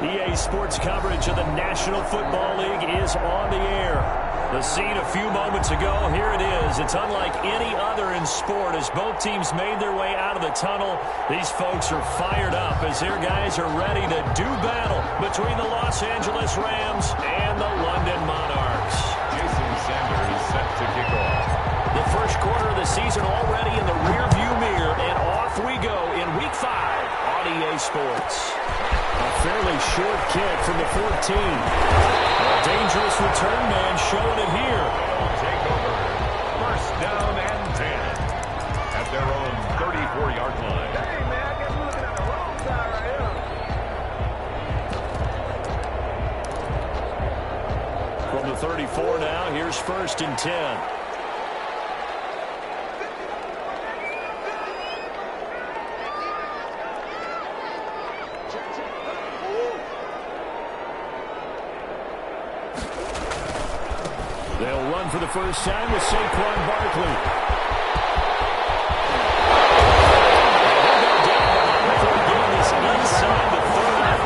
EA Sports coverage of the National Football League is on the air. The scene a few moments ago, here it is. It's unlike any other in sport as both teams made their way out of the tunnel. These folks are fired up as their guys are ready to do battle between the Los Angeles Rams and the London Monarchs. Jason Sanders set to kick off. The first quarter of the season already in the rearview mirror, and off we go in Week 5 on EA Sports. A fairly short kick from the 14. A dangerous return man showing it here. Take over. First down and 10 at their own 34-yard line. Hey, man, I guess we're looking at the wrong side right here. From the 34 now, here's first and 10. They'll run for the first time with Saquon Barkley. Inside the 30.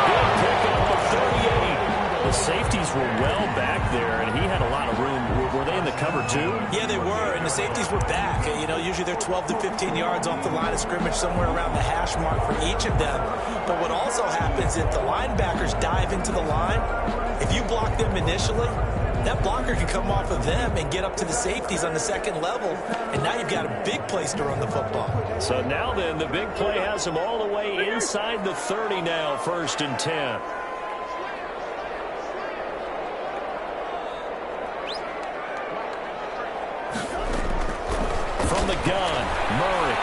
Big pickup of 38. The safeties were well back there, and he had a lot of room. Were they in the cover too? Yeah, they were, and the safeties were back. You know, usually they're 12 to 15 yards off the line of scrimmage, somewhere around the hash mark for each of them. But what also happens if the linebackers dive into the line, if you block them initially, that blocker can come off of them and get up to the safeties on the second level, and now you've got a big place to run the football. So now then, the big play has them all the way inside the 30 now, first and 10. From the gun, Murray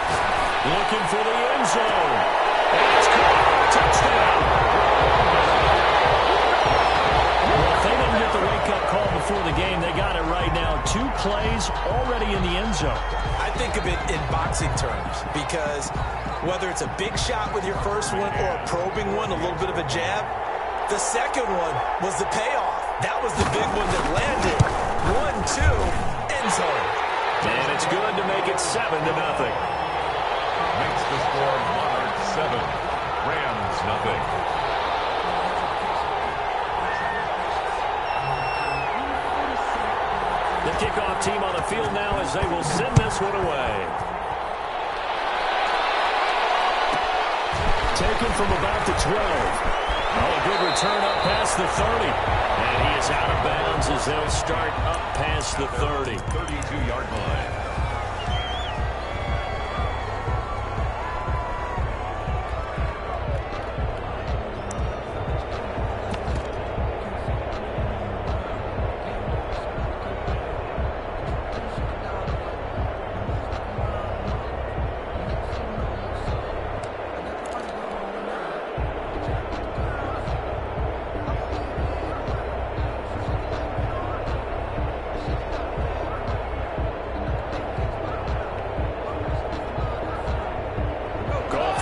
looking for the end zone. And it's caught. Touchdown. They didn't get the wake-up call before the game. They got it right now. 2 plays already in the end zone. I think of it in boxing terms because whether it's a big shot with your first one or a probing one, a little bit of a jab, the second one was the payoff. That was the big one that landed. 1-2, end zone. And it's good to make it 7-0. Makes the score Monarchs 7, Rams nothing. The kickoff team on the field now as they will send this one away. Taken from about the 12. Oh, a good return up past the 30. And he is out of bounds as they'll start up past the 30. 32-yard line.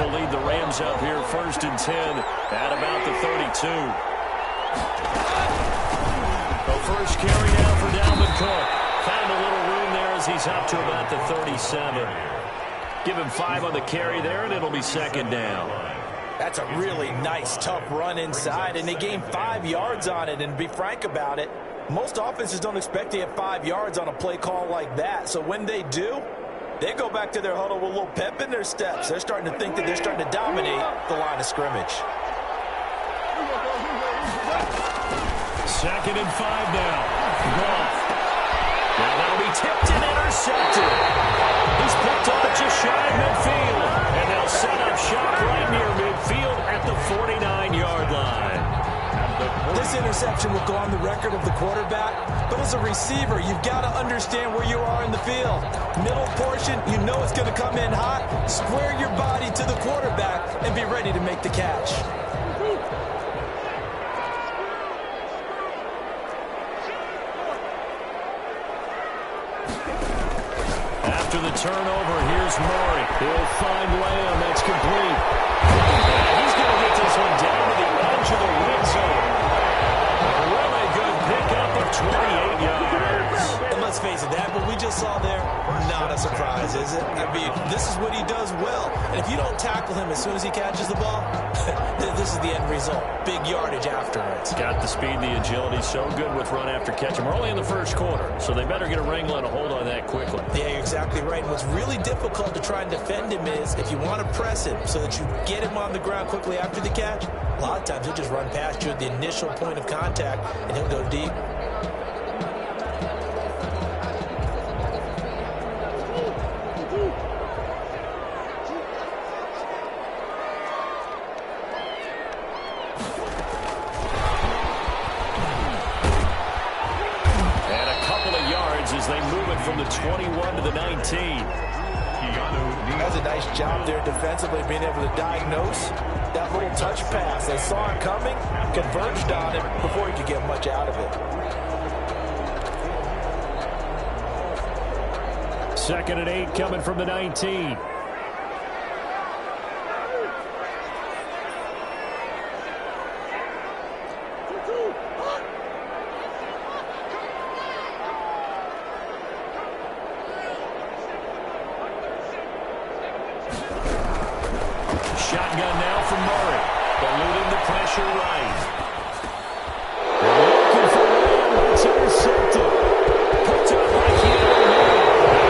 Will lead the Rams up here first and 10 at about the 32. The first carry now for Dalvin Cook. Found a little room there as he's up to about the 37. Give him 5 on the carry there, and it'll be second down. That's a really nice, tough run inside, and they gained 5 yards on it. And to be frank about it, most offenses don't expect to get 5 yards on a play call like that. So when they do, they go back to their huddle with a little pep in their steps. They're starting to think that they're starting to dominate the line of scrimmage. Second and 5 now. Goff. Now that'll be tipped and intercepted. He's picked up just shy of midfield. And they'll set up shop right near midfield at the 49-yard line. This interception will go on the record of the quarterback, but as a receiver, you've got to understand where you are in the field. Middle portion, you know it's going to come in hot. Square your body to the quarterback and be ready to make the catch. After the turnover, here's Murray. He'll find Lamb. That's complete. He's going to get this one down to the edge of the red zone. A really good pickup of 28 yards. And let's face it, that what we just saw there, not a surprise, is it? I mean, this is what he does well. And if you don't tackle him as soon as he catches the ball, this is the end result. Big yardage afterwards. Got the speed, the agility, so good with run after catch. We're only in the first quarter, so they better get a wrangle and a hold on that quickly. Yeah, you're exactly right. And what's really difficult to try and defend him is if you want to press him so that you get him on the ground quickly after the catch, a lot of times he'll just run past you at the initial point of contact, and he'll go deep. As they move it from the 21 to the 19. That's a nice job there defensively, being able to diagnose that little touch pass. They saw it coming, converged on him before he could get much out of it. 2nd and 8 coming from the 19. Shotgun now from Murray. Eluding the pressure right. Looking for one. It's intercepted. Puts up like he ever knew.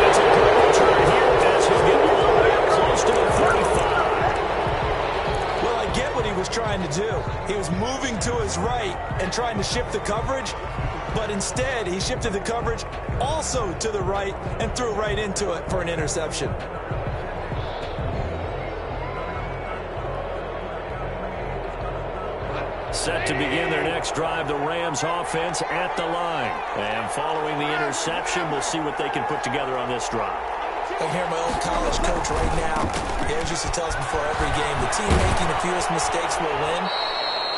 It's a good return here as he'll get all the way up close to the 35. Well, I get what he was trying to do. He was moving to his right and trying to shift the coverage, but instead he shifted the coverage also to the right and threw right into it for an interception. Set to begin their next drive, the Rams offense at the line. And following the interception, we'll see what they can put together on this drive. I hear my old college coach right now. He always used to tell us before every game, the team making the fewest mistakes will win.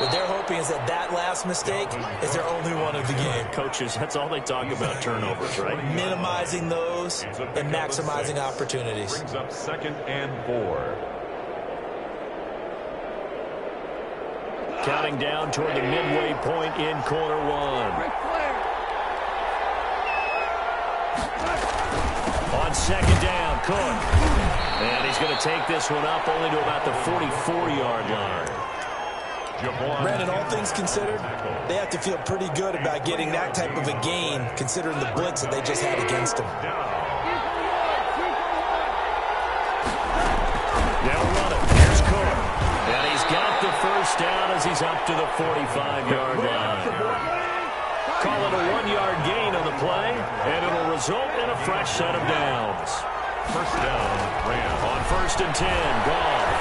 What they're hoping is that last mistake is their only one of the game. Coaches, that's all they talk about, turnovers, right? Minimizing those and maximizing opportunities. Brings up 2nd and 4. Counting down toward the midway point in quarter one. On 2nd down, Cook. And he's going to take this one up only to about the 44-yard line. Brandon, all things considered, they have to feel pretty good about getting that type of a gain, considering the blitz that they just had against them. They'll run it. Here's Cook. And he's got the first down as he's up to the 45-yard line. Call it a 1-yard gain on the play, and it'll result in a fresh set of downs. First down, Rams. On 1st and 10, Goff.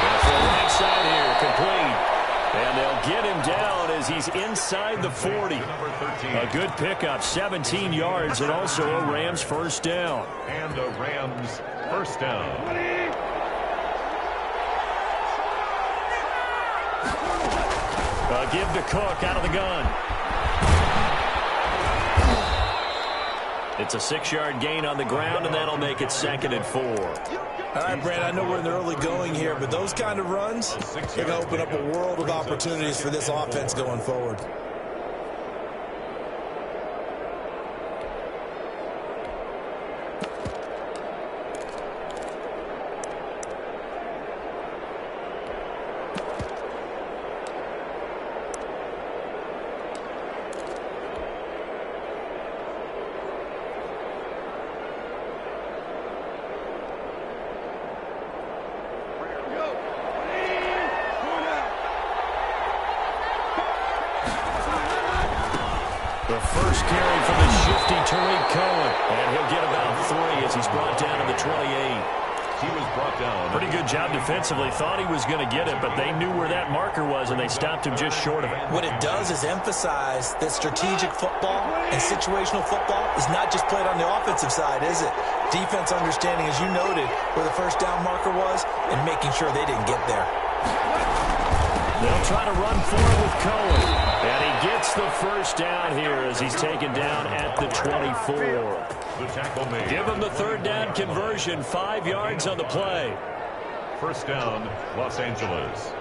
And from the right side here, complete. And they'll get him down as he's inside the 40. A good pickup, 17 yards, and also a Rams first down. And a Rams first down. Give to Cook out of the gun. It's a 6-yard gain on the ground, and that'll make it 2nd and 4. All right, Brand, I know we're in the early going here, but those kind of runs, they're going to open up a world of opportunities for this offense going forward. The first carry from the shifty Tariq Cohen. And he'll get about 3 as he's brought down to the 28. He was brought down. Pretty good job defensively. Thought he was going to get it, but they knew where that marker was, and they stopped him just short of it. What it does is emphasize that strategic football and situational football is not just played on the offensive side, is it? Defense understanding, as you noted, where the first down marker was and making sure they didn't get there. They'll try to run forward with Cohen. And he gets the first down here as he's taken down at the 24. The tackle made. Give him the 3rd down conversion, 5 yards on the play. First down, Los Angeles.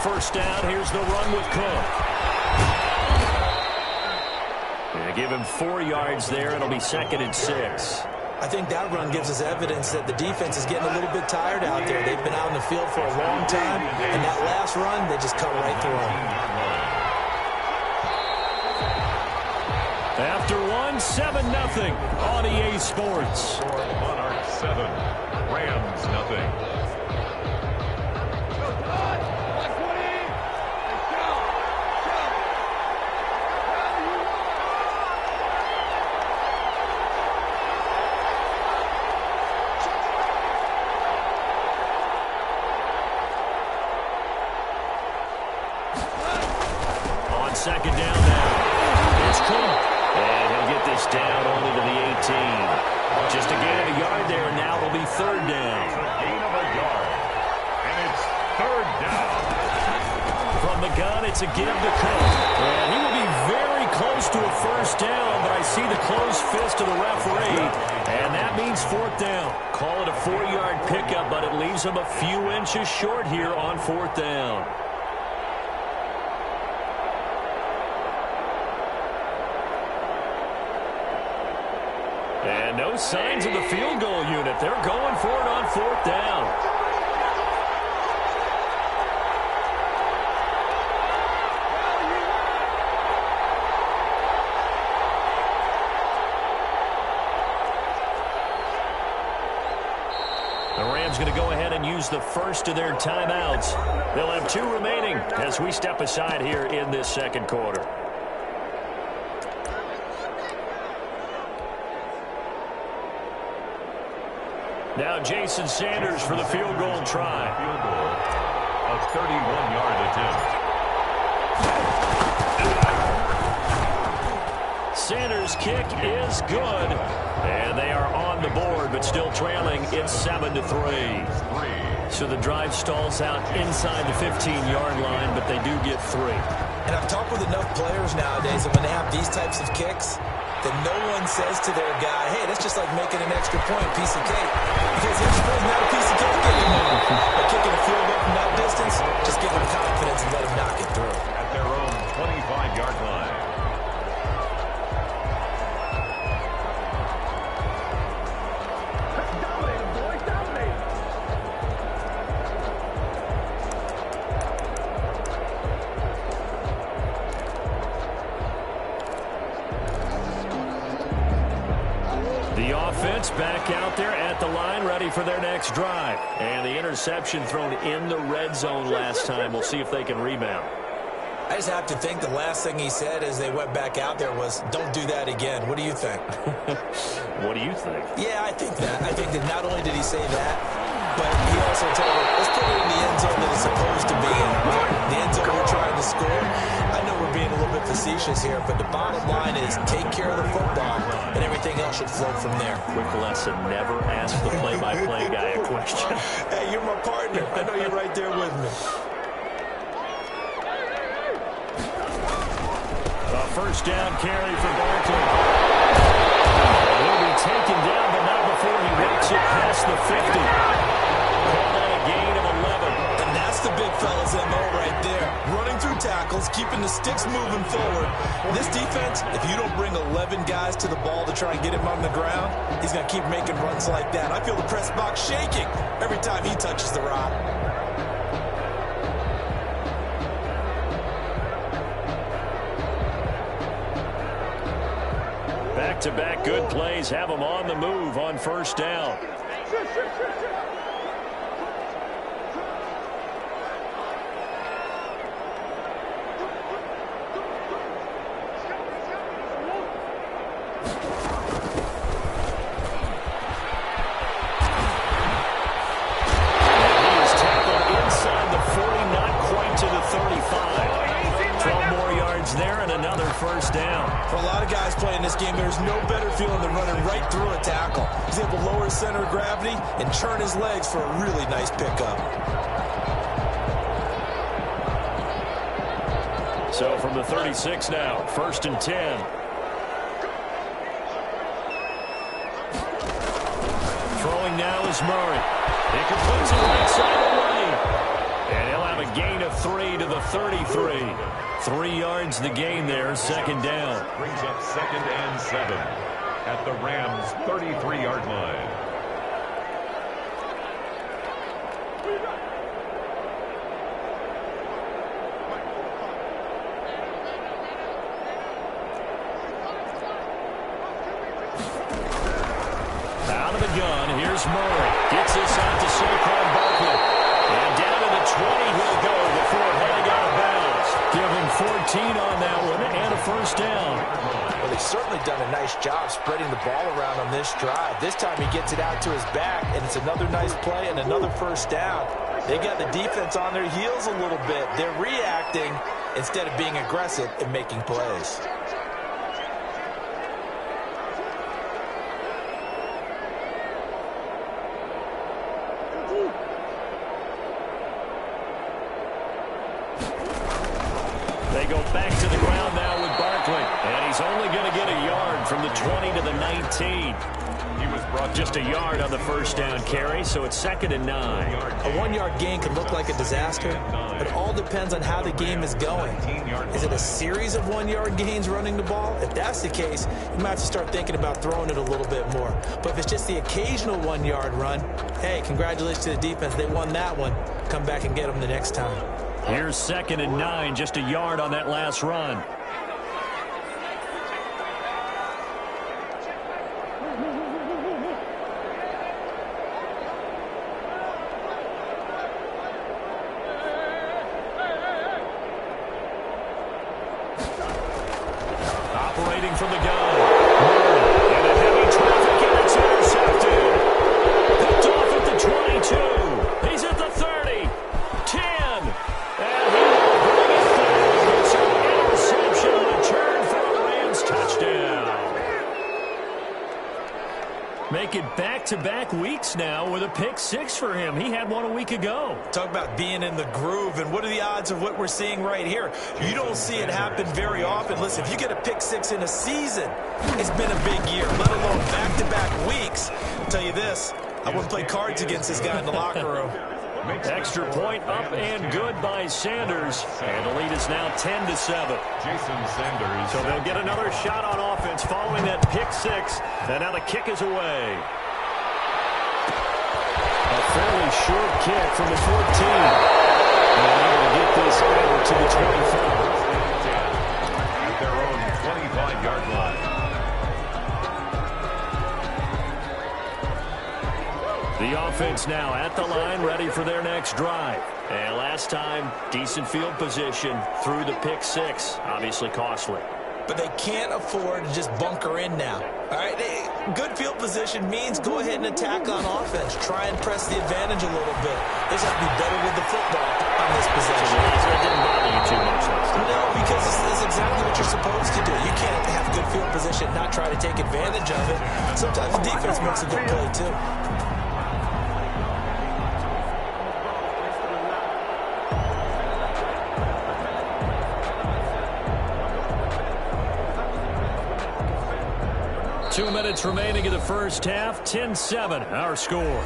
first down. Here's the run with Cook. And give him 4 yards there. It'll be 2nd and 6. I think that run gives us evidence that the defense is getting a little bit tired out there. They've been out in the field for a long time, and that last run, they just cut right through them. After 7-0 on EA Sports. Monarch 7, Rams nothing. On 2nd down now, it's Cook. And he'll get this down only to the 18. Just a gain of a yard there, and now it'll be 3rd down. Gain of a yard. And it's 3rd down. From the gun, it's a give to Cook. And he will be very close to a first down, but I see the closed fist of the referee, and that means 4th down. Call it a 4-yard pickup, but it leaves him a few inches short here on 4th down. And no signs of the field goal unit. They're going for it on 4th down. The Rams going to go ahead and use the first of their timeouts. They'll have 2 remaining as we step aside here in this 2nd quarter. Now Jason Sanders for the field goal try. Field goal, a 31-yard attempt. Sanders' kick is good. And they are on the board, but still trailing. It's 7-3. So the drive stalls out inside the 15-yard line, but they do get 3. And I've talked with enough players nowadays that when they have these types of kicks, that no one says to their guy, hey, that's just like making an extra point, piece of cake. Because the extra point is not a piece of cake anymore. But kicking a field goal from that distance, just give them confidence and let them knock it through. At their own 25-yard line. The offense back out there at the line, ready for their next drive. And the interception thrown in the red zone last time. We'll see if they can rebound. I just have to think the last thing he said as they went back out there was, don't do that again. What do you think? What do you think? Yeah, I think that. I think that not only did he say that, but he also told her, let's put it in the end zone that it's supposed to be in, right? The end zone we're trying to score. I know we're being a little bit facetious here, but the bottom line is take care of the football, and everything else should flow from there. Quick lesson, never ask the play-by-play guy a question. Hey, you're my partner. I know you're right there with me. A first down carry for Barkley. He'll be taken down, but not before he makes it past the 50. Called on a gain of 11. And that's the big fella's MO right there. Running through tackles, keeping the sticks moving forward. This defense, if you don't bring 11 guys to the ball to try and get him on the ground, he's going to keep making runs like that. I feel the press box shaking every time he touches the rock. Back-to-back good plays have them on the move on first down. First down. For a lot of guys playing this game, there's no better feeling than running right through a tackle. He's able to lower his center of gravity and turn his legs for a really nice pickup. So from the 36 now, 1st and 10. Throwing now is Murray. He completes it right side of the lane. And he'll have a gain of 3 33. 3 yards the gain there, second down. Brings up 2nd and 7 at the Rams' 33-yard line. Out of the gun, here's Murray. Gets this out to Saquon Barkley. And down to the 20 he'll go before heading out of bounds. Give him 14 on that one and a first down. Well, he's certainly done a nice job spreading the ball around on this drive. This time he gets it out to his back, and it's another nice play and another first down. They got the defense on their heels a little bit. They're reacting instead of being aggressive and making plays. They go back to the ground now with Barkley. And he's only going to get a yard from the 20 to the 19. He was brought just a yard on the first down carry, so it's 2nd and 9. A 1-yard gain can look like a disaster. It all depends on how the game is going. Is it a series of 1-yard gains running the ball? If that's the case, you might have to start thinking about throwing it a little bit more. But if it's just the occasional 1-yard run, hey, congratulations to the defense. They won that one. Come back and get them the next time. Here's 2nd and 9, just a yard on that last run. Operating from the gun. And a heavy traffic, and it's intercepted. Picked off at the 22. He's at the 30. 10. And he will bring it down. It's an interception return for a Rams touchdown. Make it back-to-back weeks now with a pick 6 for him. He had one a week ago. Talk about being in the groove, and what are the odds of what we're seeing right here? You don't see it happen very often. Listen, if you get a pick 6 in a season, it's been a big year, let alone back-to-back weeks. I'll tell you this, I wouldn't play cards against this guy in the locker room. Extra point up and good by Sanders. And the lead is now 10-7. Jason Sanders. So they'll get another shot on offense following that pick 6. And now the kick is away. A fairly short kick from the 14. And able to get this over to the 25. At their own 25-yard line. The offense now at the line, ready for their next drive. And last time, decent field position through the pick 6. Obviously costly. But they can't afford to just bunker in now. All right, good field position means go ahead and attack on offense. Try and press the advantage a little bit. They just have to be better with the football on this possession. So it didn't bother you too much last time. No, because this is exactly what you're supposed to do. You can't have good field position and not try to take advantage of it. Sometimes the defense makes a good play, too. Two minutes remaining in the first half. 10-7, our score.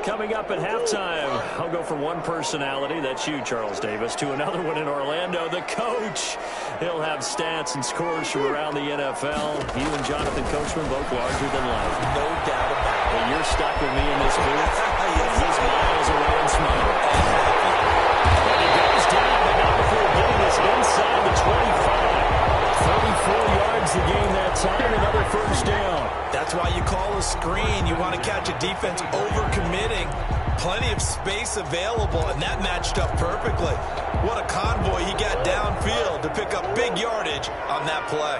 Coming up at halftime, I'll go from one personality, that's you, Charles Davis, to another one in Orlando, the coach. He'll have stats and scores from around the NFL. You and Jonathan Coachman both larger than life. No doubt about it. But you're stuck with me in this booth. He's miles away and smiling. And he goes down, but not before getting this inside the 25. 34 yards the game that time, another first down. That's why you call a screen. You want to catch a defense over-committing. Plenty of space available, and that matched up perfectly. What a convoy he got downfield to pick up big yardage on that play.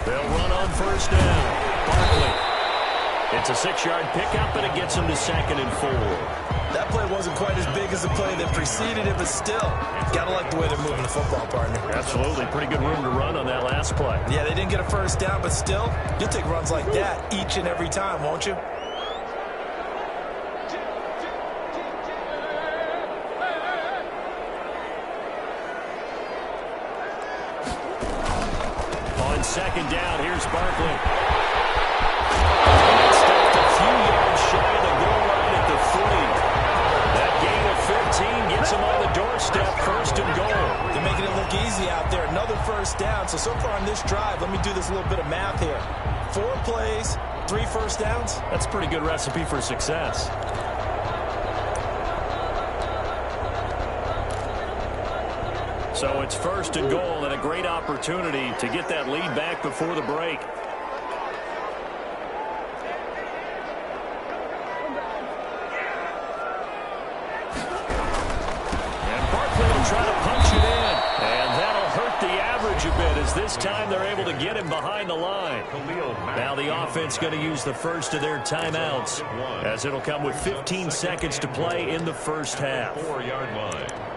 They'll run on first down. Barkley. It's a 6-yard pickup, and it gets him to 2nd and 4. That play wasn't quite as big as the play that preceded it, but still, got to like the way they're moving the football, partner. Absolutely. Pretty good room to run on that last play. Yeah, they didn't get a first down, but still, you'll take runs like that each and every time, won't you? On second down, here's Barkley. Stopped a few yards shy of the goal line at the 40. That gain of 15 gets him on the doorstep, first and goal. They're making it look easy out there. Another first down. So far on this drive, let me do this little bit of math here. 4 plays, 3 first downs. That's a pretty good recipe for success. So it's first and goal and a great opportunity to get that lead back before the break. And Barkley will try to punch it in. And that'll hurt the average a bit as this time they're able to get him behind the line. Now the offense going to use the first of their timeouts as it'll come with 15 seconds to play in the first half. 4-yard line.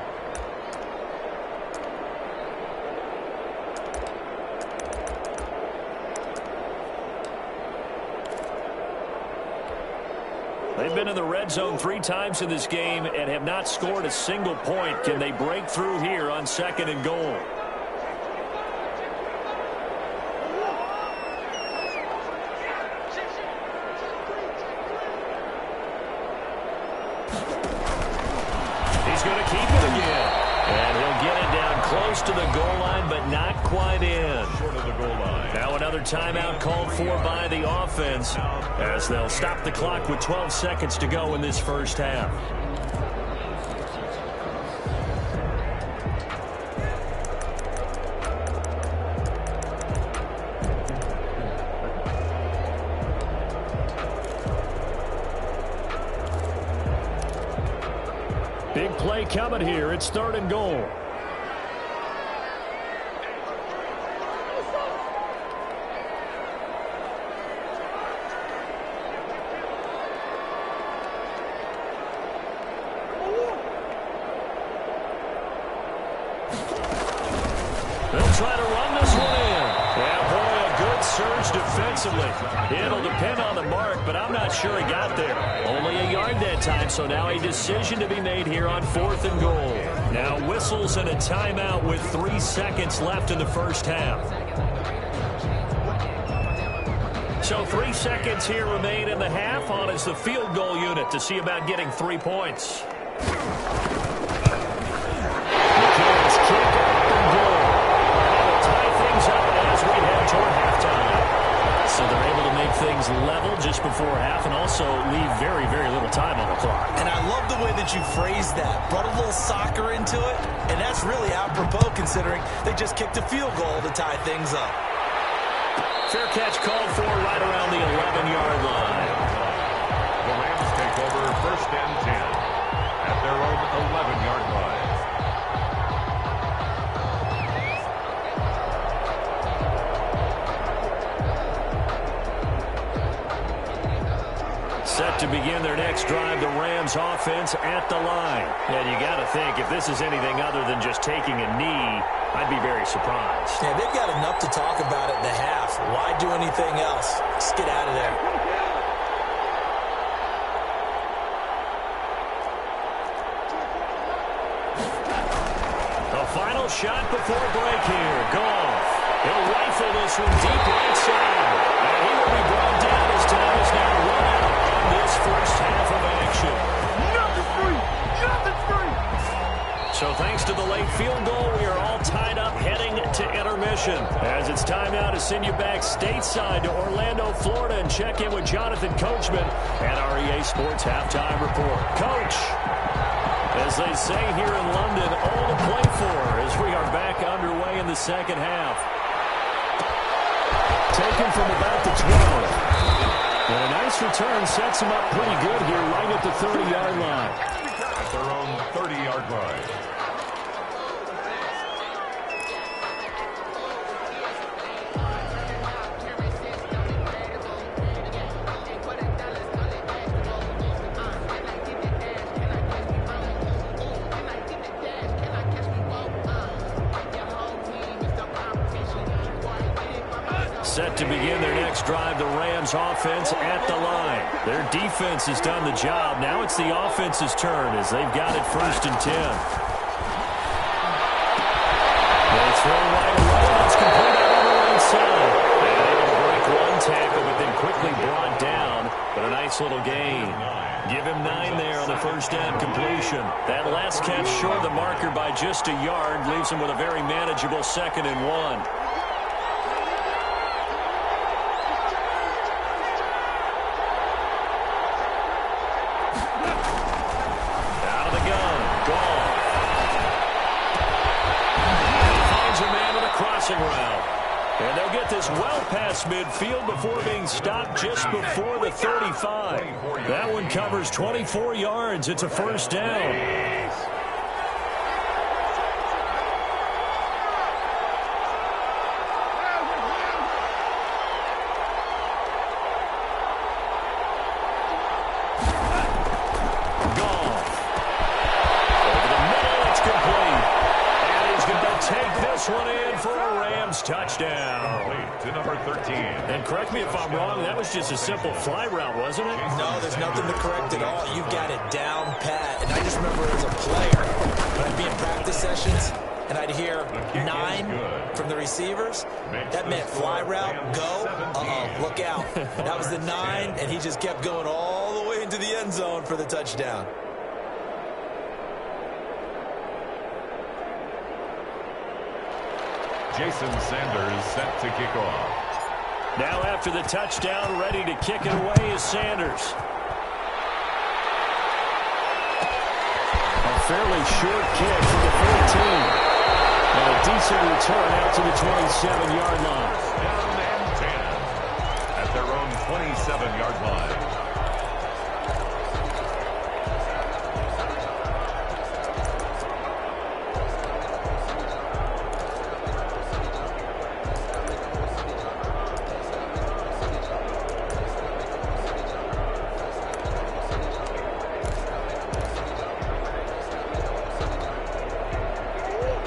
They've been in the red zone 3 times in this game and have not scored a single point. Can they break through here on second and goal? He's going to keep it again. And he'll get it down close to the goal line, but not quite in. Short of the goal line. Now another timeout called for by the offense as they'll stop the clock with 12 seconds to go in this first half. Big play coming here. It's third and goal. They'll try to run this one in. Yeah, boy, a good surge defensively. It'll depend on the mark, but I'm not sure he got there. Only a yard that time, so now a decision to be made here on fourth and goal. Now whistles and a timeout with 3 seconds left in the first half. So 3 seconds here remain in the half. On is the field goal unit to see about getting 3 points. McKinnon's kick up and goal. That'll tie things up as we head toward halftime. So they're able to make things level just before half and also leave very, very little time on the clock. And I love the way that you phrased that. Brought a little soccer into it, and that's really apropos considering they just kicked a field goal to tie things up. Fair catch called for right around the 11-yard line. The Rams take over first and 10 at their own 11-yard line. Set to begin their next drive, the Rams offense at the line. And you got to think, if this is anything other than just taking a knee, I'd be very surprised. Yeah, they've got enough to talk about at the half. Why do anything else? Just get out of there. The final shot before break here. Goff. He'll rifle this one deep right side. And he will be brought down as time is now run out on this first half of action. Nothing's free! Nothing's free! So thanks to the late field goal, we are all tied up heading to intermission. As it's time now to send you back stateside to Orlando, Florida, and check in with Jonathan Coachman at our EA Sports Halftime Report. Coach, as they say here in London, all to play for as we are back underway in the second half. Taken from about the 12. And a nice return sets him up pretty good here right at the 30-yard line. At their own 30-yard line. set to begin their next drive. The Rams offense at the line. Their defense has done the job. Now it's the offense's turn as they've got it 1st and 10. They throw right away. It's complete out on the right side. And able to break one tackle, but then quickly brought down. But a nice little gain. Give him 9 there on the first down completion. That last catch short of the marker by just a yard leaves him with a very manageable 2nd and 1. Out of the gun. Gone. He finds a man with a crossing route. And they'll get this well past midfield before being stopped just before the 35. That one covers 24 yards. It's a first down. Touchdown. To number 13. And correct me if I'm wrong, that was just a simple fly route, wasn't it? No, there's nothing to correct at all. You've got it down pat. And I just remember as a player, when I'd be in practice sessions, and I'd hear 9 from the receivers, that meant fly route, go, look out. That was the 9, and he just kept going all the way into the end zone for the touchdown. Jason Sanders set to kick off. Now after the touchdown, ready to kick it away is Sanders. A fairly short kick from the 14. And a decent return out to the 27-yard line. Down and 10 at their own 27-yard line.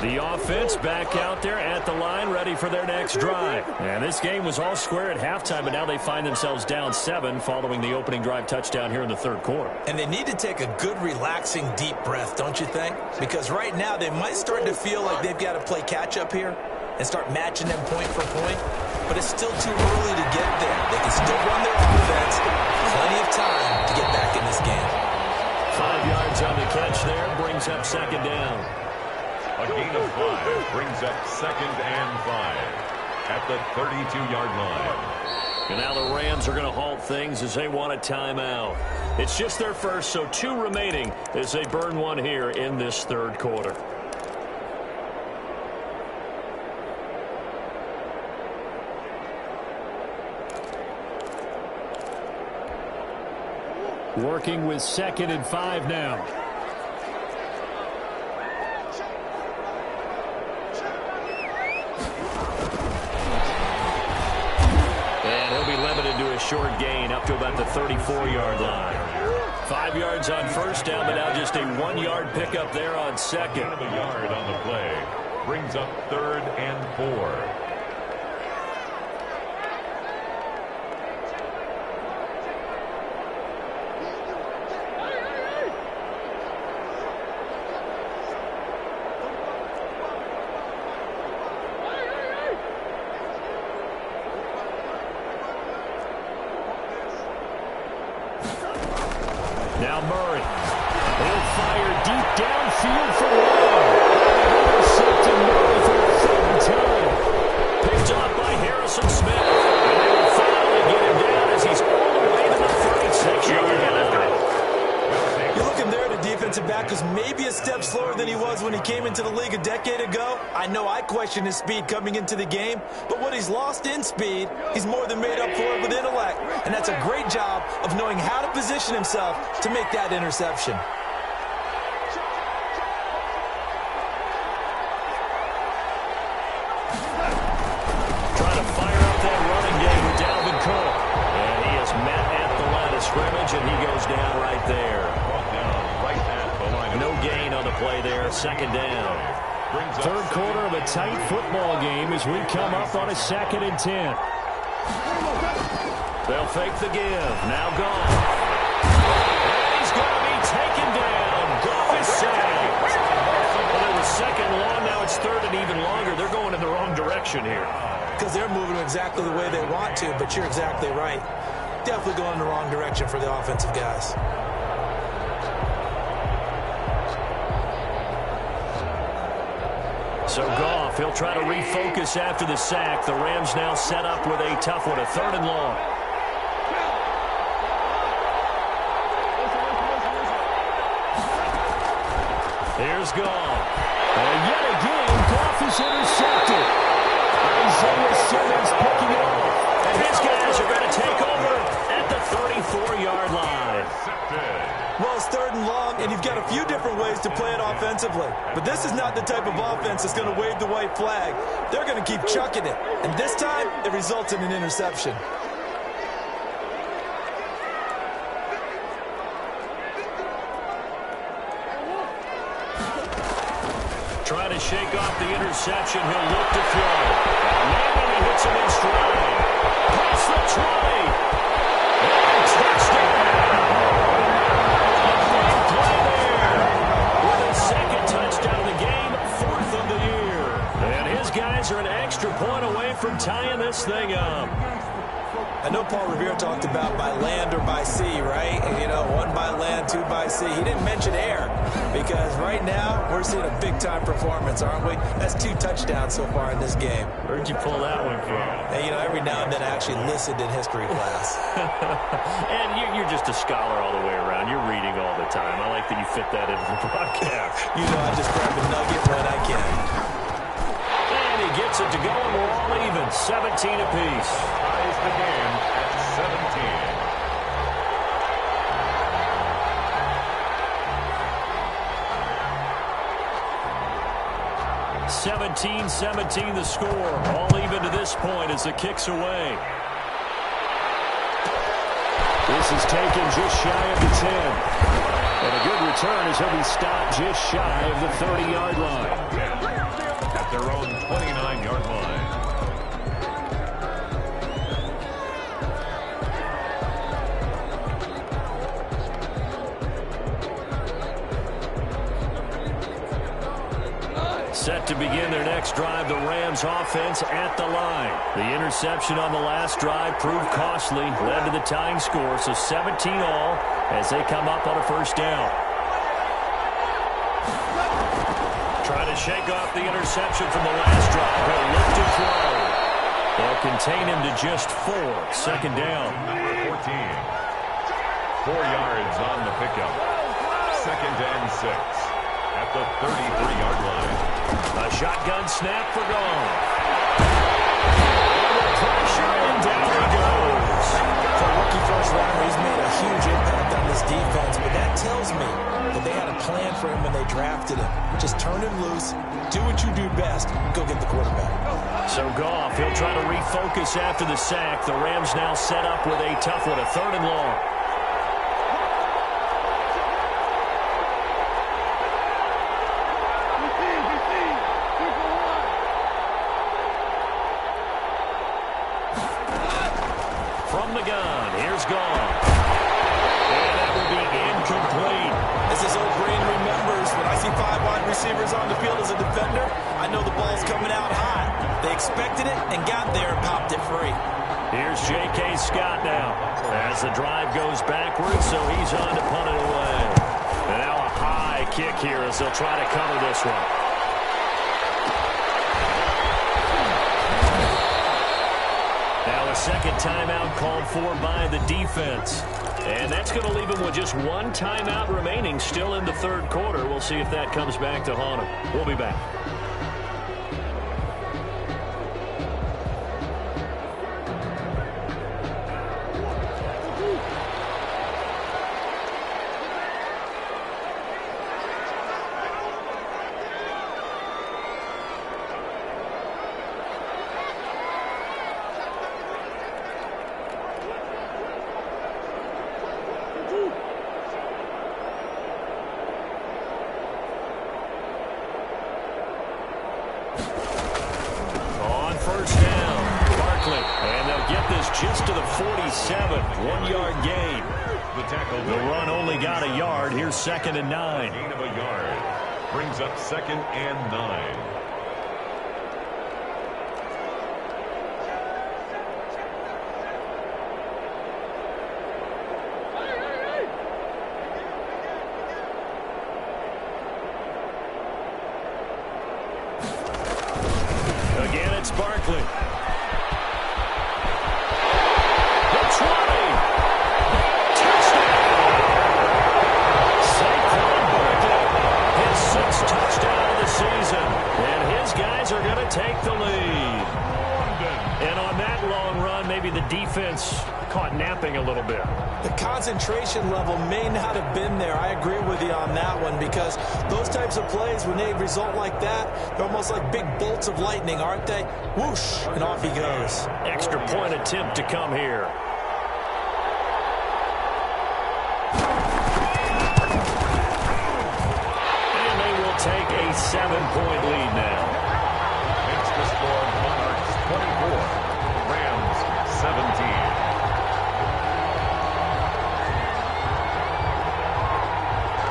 The offense back out there at the line, ready for their next drive. And this game was all square at halftime, but now they find themselves down 7 following the opening drive touchdown here in the 3rd quarter. And they need to take a good, relaxing, deep breath, don't you think? Because right now they might start to feel like they've got to play catch-up here and start matching them point for point. But it's still too early to get there. They can still run their offense. Plenty of time to get back in this game. 5 yards on the catch there, brings up 2nd down. A gain of 5 brings up 2nd and 5 at the 32-yard line. And now the Rams are going to halt things as they want a timeout. It's just their first, so 2 remaining as they burn one here in this 3rd quarter. Working with 2nd and 5 now. To a short gain up to about the 34-yard line. 5 yards on first down, but now just a 1-yard pickup there on 2nd. A yard on the play brings up 3rd and 4. Now Murray. He'll fire deep downfield for one. Intercepted Murray for the 3rd time. Picked off by Harrison Smith. And they will finally get him down as he's all the way to the 36-yard line. You're looking there at a defensive back who's maybe a step slower than he was when he came into the league a decade ago. I know I questioned his speed coming into the game, but what he's lost in speed, he's more than made up for it with intellect. And that's a great job of knowing how to position himself to make that interception. Trying to fire up that running game with Dalvin Cook. And he is met at the line of scrimmage, and he goes down right there. No gain on the play there, 2nd down. 3rd quarter of a tight football game as we come up on a 2nd and 10. They'll fake the give. Now Goff. And he's going to be taken down. Goff is sacked. Well, it was second long. Now it's third and even longer. They're going in the wrong direction here. Because they're moving exactly the way they want to, but you're exactly right. Definitely going in the wrong direction for the offensive guys. So Goff, he'll try to refocus after the sack. The Rams now set up with a tough one, a third and long. Here's Goff. And yet again, Goff is intercepted. Isaiah Simmons picking it off. And his guys are going to take over at the 34-yard line. Well, it's third and long, and you've got a few different ways to play it offensively. But this is not the type of offense that's going to wave the white flag. They're going to keep chucking it. And this time, it results in an interception. Trying to shake off the interception. He'll look to throw. And he hits him in stride. Past the 20. And touchdown. Big play there. With his second touchdown of the game, fourth of the year. And his guys are an extra point away from tying this thing up. I know Paul Revere talked about by land or by sea, right? And, you know, one by land, two by sea. He didn't mention air because right now we're seeing a big-time performance, aren't we? That's 2 touchdowns so far in this game. Where'd you pull that one from? And, you know, every now and then I actually listened in history class. And you're just a scholar all the way around. You're reading all the time. I like that you fit that into the broadcast. You know, I just grab a nugget when I can. And he gets it to go, and we're all even, 17 apiece. Ties the game at 17. 17-17 the score. All even to this point as the kick's away. This is taken just shy of the 10. And a good return as he'll be stopped just shy of the 30-yard line. At their own 29-yard line. Set to begin their next drive, the Rams offense at the line. The interception on the last drive proved costly, led to the tying score, so 17 all as they come up on a first down. Trying to shake off the interception from the last drive. He'll look to throw. They'll contain him to just 4. Second down. Number 14. 4 yards on the pickup. Second and 6. At the 33-yard line. A shotgun snap for Goff. Under pressure, and down he goes. For a rookie first rounder, he's made a huge impact on this defense, but that tells me that they had a plan for him when they drafted him. Just turn him loose, do what you do best, go get the quarterback. So Goff, he'll try to refocus after the sack. The Rams now set up with a tough one, a third and long. From the gun, here's Goff. And that will be incomplete. As this old brain remembers, when I see 5 wide receivers on the field as a defender, I know the ball's coming out high. They expected it and got there and popped it free. Here's J.K. Scott now as the drive goes backwards, so he's on to punt it away. And now a high kick here as they'll try to cover this one. Now a second timeout called for by the defense. And that's going to leave him with just 1 timeout remaining still in the third quarter. We'll see if that comes back to haunt him. We'll be back. just to the 47. 1-yard gain. The run only got a yard. Here's 2nd and 9. Gain of a yard. Brings up 2nd and 9. Again, it's Barkley. Take the lead. And on that long run, maybe the defense caught napping a little bit. The concentration level may not have been there. I agree with you on that one, because those types of plays, when they result like that, they're almost like big bolts of lightning, aren't they? Whoosh, and off he goes. Extra point attempt to come here. And they will take a 7-point lead now. The score, Monarchs 24, Rams 17.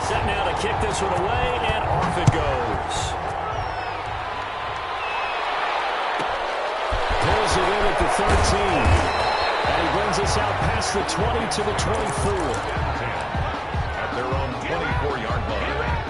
Set now to kick this one away, and off it goes. Pulls it in at the 13. And he brings us out past the 20 to the 24. At their own 24-yard line.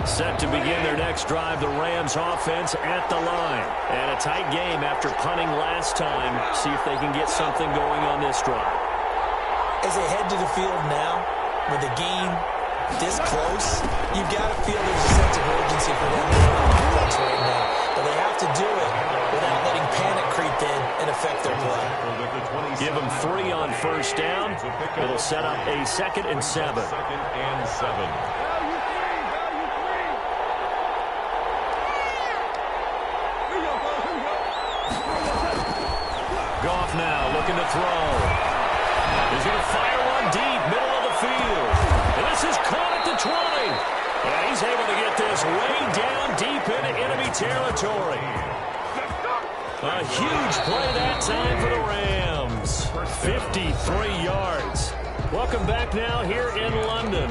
Set to begin their next drive, the Rams offense at the line. And a tight game after punting last time. See if they can get something going on this drive. As they head to the field now, with the game this close, you've got to feel there's a sense of urgency for them to run on offense right now. But they have to do it without letting panic creep in and affect their play. Give them 3 on first down. It'll set up a 2nd and 7. 2nd and 7. Goff now looking to throw. He's going to fire one deep, middle of the field. And this is caught at the 20. And he's able to get this way down deep into enemy territory. A huge play that time for the Rams. 53 yards. Welcome back now here in London.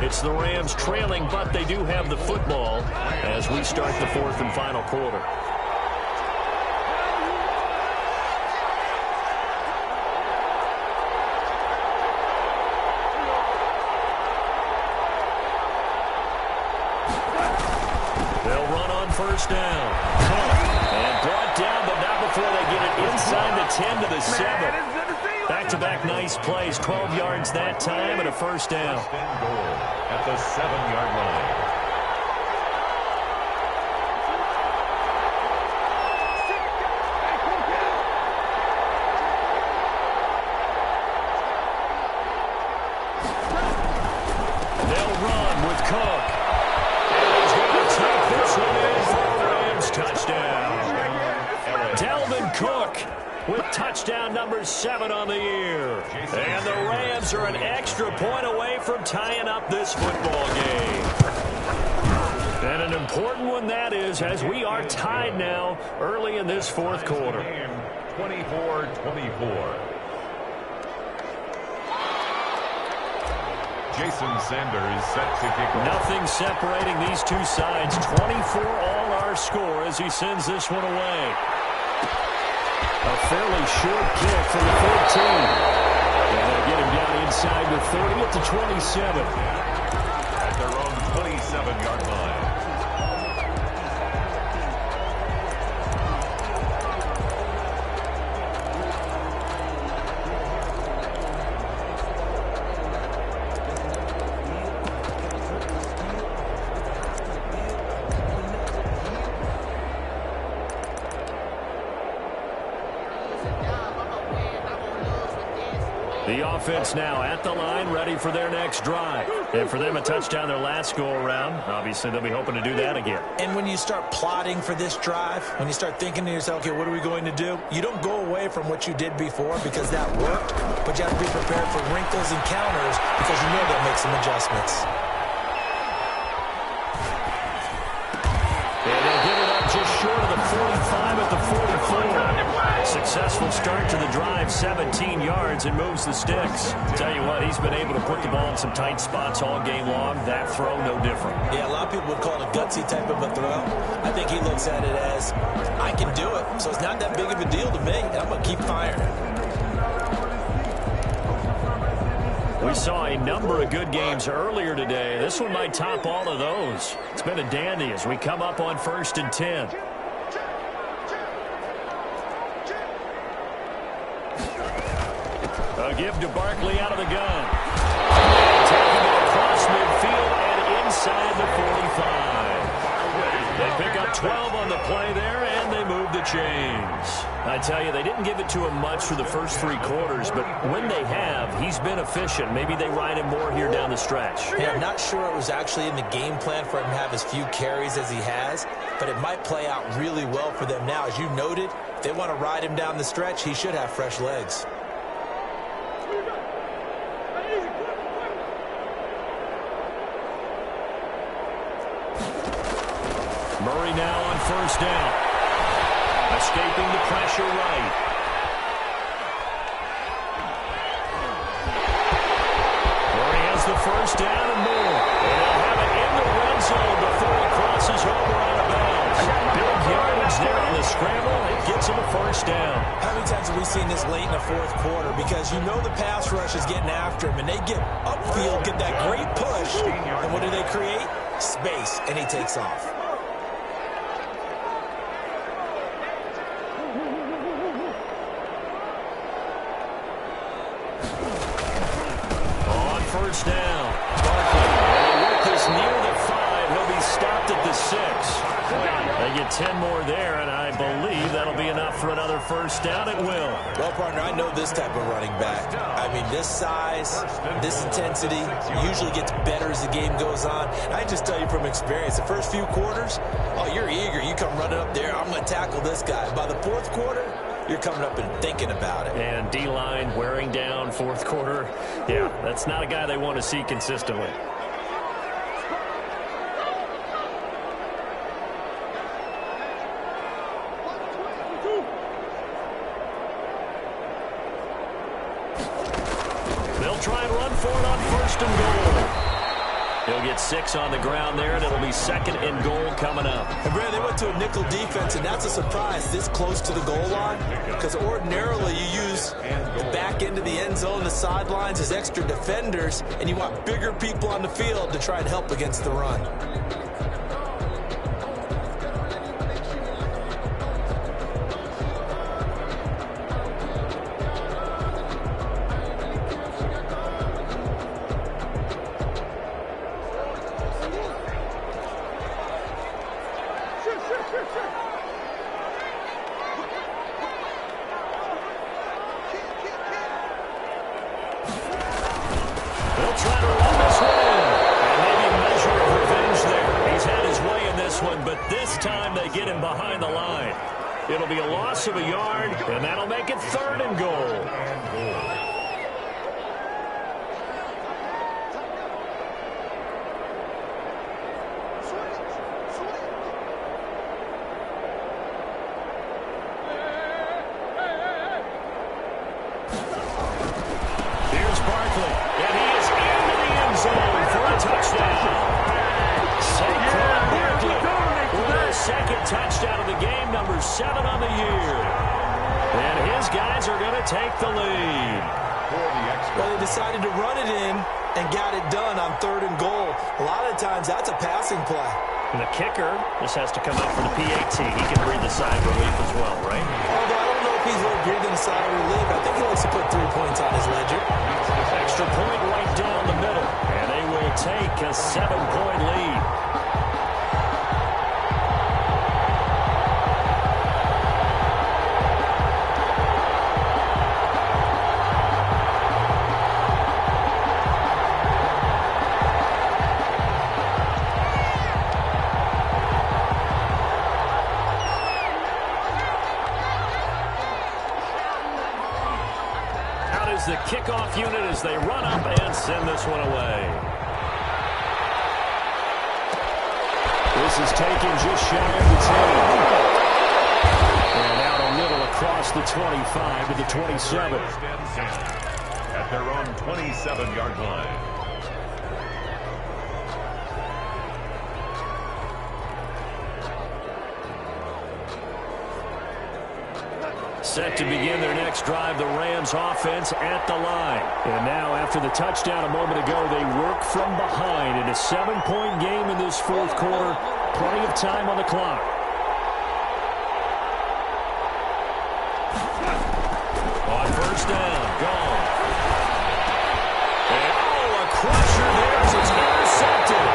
It's the Rams trailing, but they do have the football as we start the 4th and final quarter. First down. And brought down, but not before they get it inside the 10 to the 7. Back-to-back nice plays. 12 yards that time and a first down. First and goal at the 7-yard line. They'll run with Cook. And he's going to take this one in for a Rams touchdown. Delvin Cook with touchdown number 7 on the year. And the Rams are an extra point away from tying up this football game. And an important one that is, as we are tied now early in this 4th quarter. 24-24. Jason Sanders set to kick off. Nothing separating these two sides. 24 all our score as he sends this one away. A fairly short kick from the 14. And they get him down inside the 30 at the 27. At their own 27-yard line. The offense now at the line, ready for their next drive. And for them, a touchdown their last go-around. Obviously, they'll be hoping to do that again. And when you start plotting for this drive, when you start thinking to yourself, okay, what are we going to do? You don't go away from what you did before because that worked, but you have to be prepared for wrinkles and counters because you know they'll make some adjustments. And they'll give it up just short of the 45 at the 44. Successful start to the drive, 17 yards, and moves the sticks. Tell you what, he's been able to put the ball in some tight spots all game long. That throw, no different. Yeah, a lot of people would call it a gutsy type of a throw. I think he looks at it as, I can do it, so it's not that big of a deal to me, and I'm going to keep firing. We saw a number of good games earlier today. This one might top all of those. It's been a dandy as we come up on 1st and 10. A give to Barkley out of the gun. Taking it across midfield and inside the 45. They pick up 12 on the play there, and they move the chains. I tell you, they didn't give it to him much for the first 3 quarters, but when they have, he's been efficient. Maybe they ride him more here down the stretch. Hey, I'm not sure it was actually in the game plan for him to have as few carries as he has, but it might play out really well for them now. As you noted, if they want to ride him down the stretch, he should have fresh legs. Murray now on 1st down. Escaping the pressure right. Murray has the 1st down and more. And they'll have it in the red zone before he crosses over out of bounds. Big yardage there on the scramble. It gets him a 1st down. How many times have we seen this late in the 4th quarter? Because you know the pass rush is getting after him, and they get upfield, get that great push, and what do they create? Space, and he takes off. On 1st down, Barkley will work this near the 5. He'll be stopped at the 6. They get 10 more there, and I believe that'll be enough for another 1st down. It will. Well, partner, I know this type of running back. I mean, this size, this intensity usually gets better as the game goes on. And I just tell you from experience, the first few quarters, oh, you're eager. You come running up there, I'm going to tackle this guy. By the 4th quarter, you're coming up and thinking about it. And D-line wearing down 4th quarter. Yeah, that's not a guy they want to see consistently. They'll try and run for it on 1st and goal. He'll get 6 on the ground there, and it'll be 2nd and goal coming up. And Brad, they went to a nickel defense, and that's a surprise this close to the goal line, because ordinarily you use the back end of the end zone, the sidelines as extra defenders, and you want bigger people on the field to try and help against the run. They'll try to run this one in. And maybe a measure of revenge there. He's had his way in this one, but this time they get him behind the line. It'll be a loss of a yard, and that'll make it 3rd and goal. Here's Barkley, and he is into the end zone for a touchdown. Saquon Barkley with their 2nd touchdown of the game, number 7 on the year. And his guys are going to take the lead. Well, they decided to run it in and got it done on 3rd and goal. A lot of times that's a passing play. And the kicker just has to come out for the PAT. He can breathe a sigh of relief as well, right? Although I don't know if he's really breathing a sigh of relief. I think he likes to put 3 points on his ledger. Extra point right down the middle. And they will take a 7-point lead. is the kickoff unit as they run up and send this one away. This is taken just shy of the 10. And out a middle across the 25 to the 27. At their own 27-yard line. Set to begin their next drive, the Rams offense at the line. And now after the touchdown a moment ago, they work from behind in a 7-point game in this fourth quarter. Plenty of time on the clock. On first down, gone. And a crusher there as it's intercepted.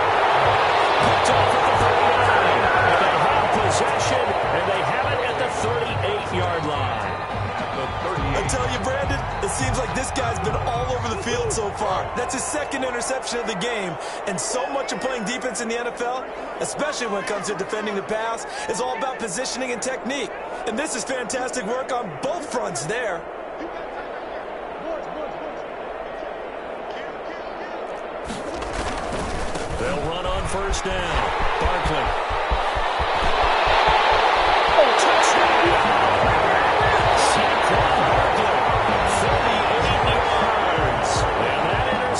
Picked off at the 39. And they have possession, and they have it at the 38-yard line. I tell you, Brandon, it seems like this guy's been all over the field so far. That's his second interception of the game. And so much of playing defense in the NFL, especially when it comes to defending the pass, is all about positioning and technique. And this is fantastic work on both fronts there. They'll run on first down. Barkley.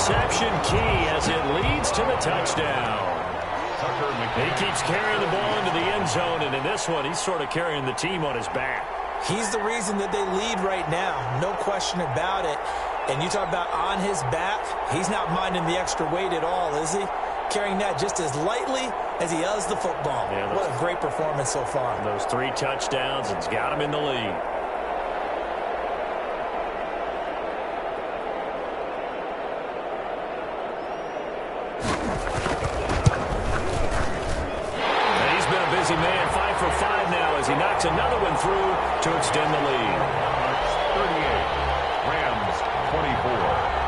Interception key as it leads to the touchdown. He keeps carrying the ball into the end zone, and in this one, he's sort of carrying the team on his back. He's the reason that they lead right now, no question about it. And you talk about on his back, he's not minding the extra weight at all, is he? Carrying that just as lightly as he does the football. Yeah, what a great performance so far. Those 3 touchdowns, it's got him in the lead. Man, 5 for 5 now as he knocks another one through to extend the lead. 38, Rams 24.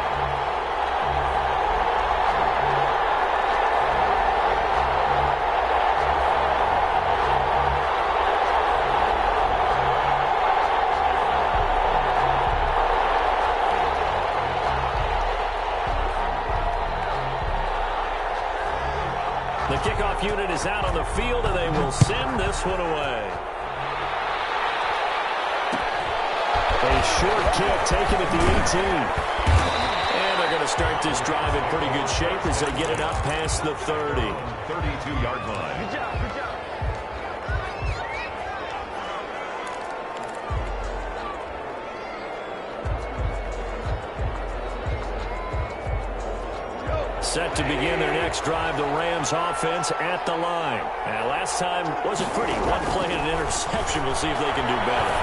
The kickoff unit is out on the field, and they will send this one away. A short kick taken at the 18. And they're going to start this drive in pretty good shape as they get it up past the 30. 32-yard line. Good job, good job. Set to begin their next drive, the Rams offense at the line. And last time wasn't pretty. One play and an interception. We'll see if they can do better.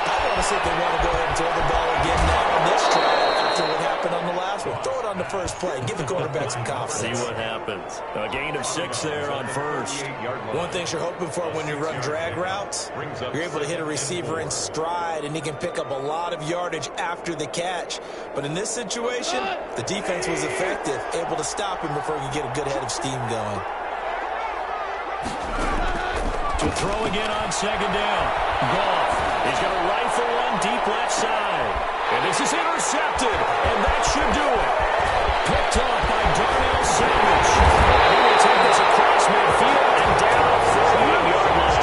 I want to see if they want to go ahead and throw the ball again now on this drive after what happened on the last one. Throw it on the first play. Give the quarterback some confidence. See what happens. A gain of 6 there on first. One thing you're hoping for when you run drag routes, you're able to hit a receiver in stride, and he can pick up a lot of yardage after the catch. But in this situation, the defense was effective, able to stop him before he could get a good head of steam going. To throw again on second down. Goff. He's going to rifle one deep left side. And this is intercepted, and that should do it. Picked off by Darnell Savage. He will take this across midfield and down 48-yard line.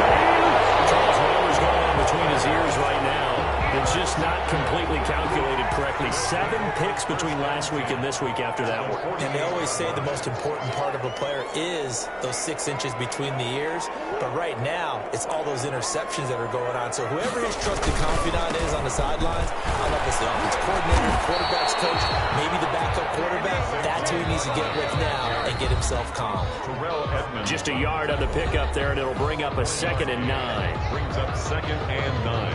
Charles Whaller's going on between his ears right now. It's just not completely calculated correctly. 7 picks between last week and this week after that one. And they always say the most important part of a player is those 6 inches between the ears. But right now, it's all those interceptions that are going on. So whoever his trusted confidant is on the sidelines, I don't know if it's the offensive coordinator, the quarterback's coach, maybe the backup quarterback, that's who he needs to get with now and get himself calm. Just a yard on the pickup there, and it'll bring up a 2nd and 9. Brings up 2nd and 9.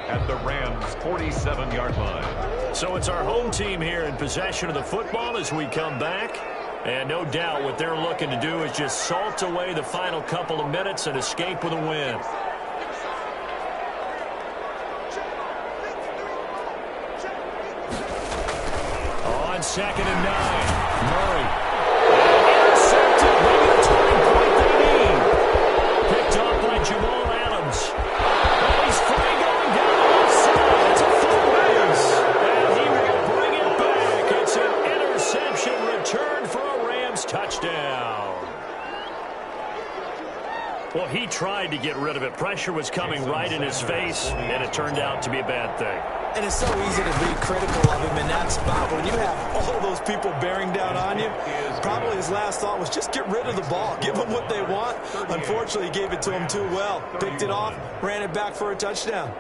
At the Rams' 47-yard line. So it's our home team here in possession of the football as we come back. And no doubt what they're looking to do is just salt away the final couple of minutes and escape with a win. On 2nd and 9, Murray. Intercepted, maybe the turning point they need. Picked off by Jamal Adams. He's free going down the left side. It's a full base. And he will Well, he tried to get rid of it. Pressure was coming right in his face, and it turned out to be a bad thing. And it's so easy to be critical of him in that spot. When you have all those people bearing down on you, probably his last thought was just get rid of the ball. Give them what they want. Unfortunately, he gave it to them too well. Picked it off, ran it back for a touchdown.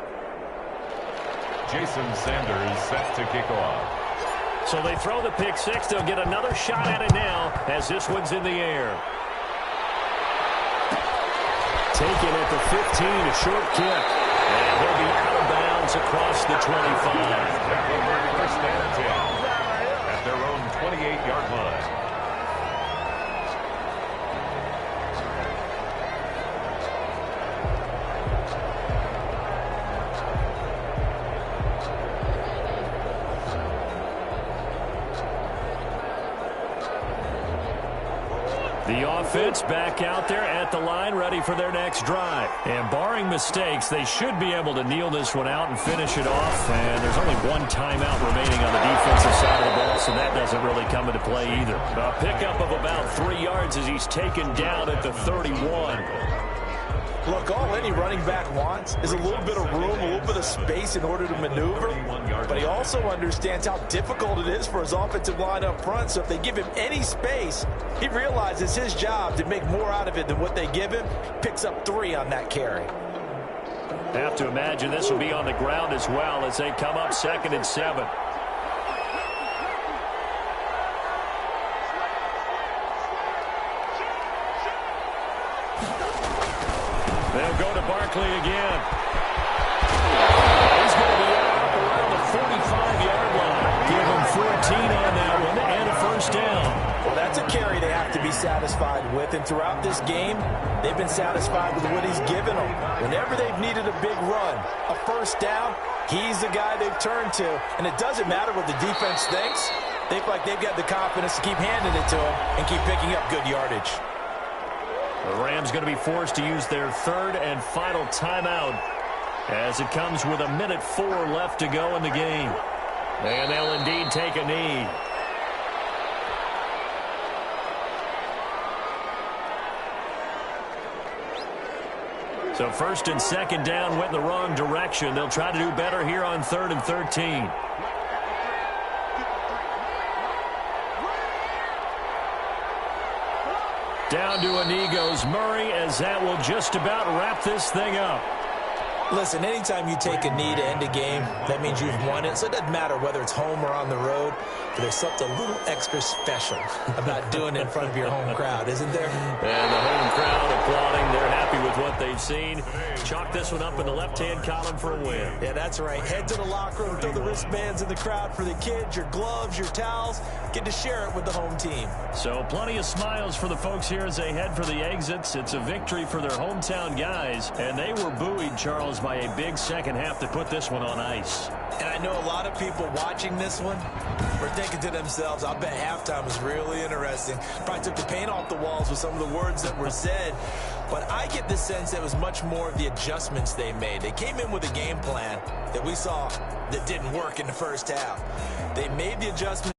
Jason Sanders set to kick off. So they throw the pick six. They'll get another shot at it now as this one's in the air. Taken at the 15, a short kick. And he'll be out of bounds across the 25. First and 10 at their own 28-yard line. The offense back out there at the line, ready for their next drive. And barring mistakes, they should be able to kneel this one out and finish it off. And there's only one timeout remaining on the defensive side of the ball, so that doesn't really come into play either. A pickup of about 3 yards as he's taken down at the 31. Look, all any running back wants is a little bit of room, a little bit of space in order to maneuver. But he also understands how difficult it is for his offensive line up front. So if they give him any space, he realizes his job to make more out of it than what they give him. Picks up 3 on that carry. Have to imagine this will be on the ground as well as they come up 2nd and 7. They'll go to Barkley again. He's going to be out around the 45-yard line. Give him 14 on that one and a first down. Well, that's a carry they have to be satisfied with. And throughout this game, they've been satisfied with what he's given them. Whenever they've needed a big run, a first down, he's the guy they've turned to. And it doesn't matter what the defense thinks. They feel like they've got the confidence to keep handing it to him and keep picking up good yardage. The Rams going to be forced to use their 3rd and final timeout as it comes with 1:04 left to go in the game. And they'll indeed take a knee. So 1st and 2nd down went in the wrong direction. They'll try to do better here on 3rd and 13. Down to a knee goes Murray, as that will just about wrap this thing up. Listen, anytime you take a knee to end a game, that means you've won it. So it doesn't matter whether it's home or on the road, but there's something a little extra special about doing it in front of your home crowd, isn't there? And the home crowd applauding. They're happy with what they've seen. Chalk this one up in the left-hand column for a win. Yeah, that's right. Head to the locker room, throw the wristbands in the crowd for the kids, your gloves, your towels. Get to share it with the home team. So plenty of smiles for the folks here as they head for the exits. It's a victory for their hometown guys, and they were buoyed, Charles, by a big second half to put this one on ice. And I know a lot of people watching this one were thinking to themselves, I bet halftime was really interesting. Probably took the paint off the walls with some of the words that were said. But I get the sense that it was much more of the adjustments they made. They came in with a game plan that we saw that didn't work in the first half. They made the adjustments.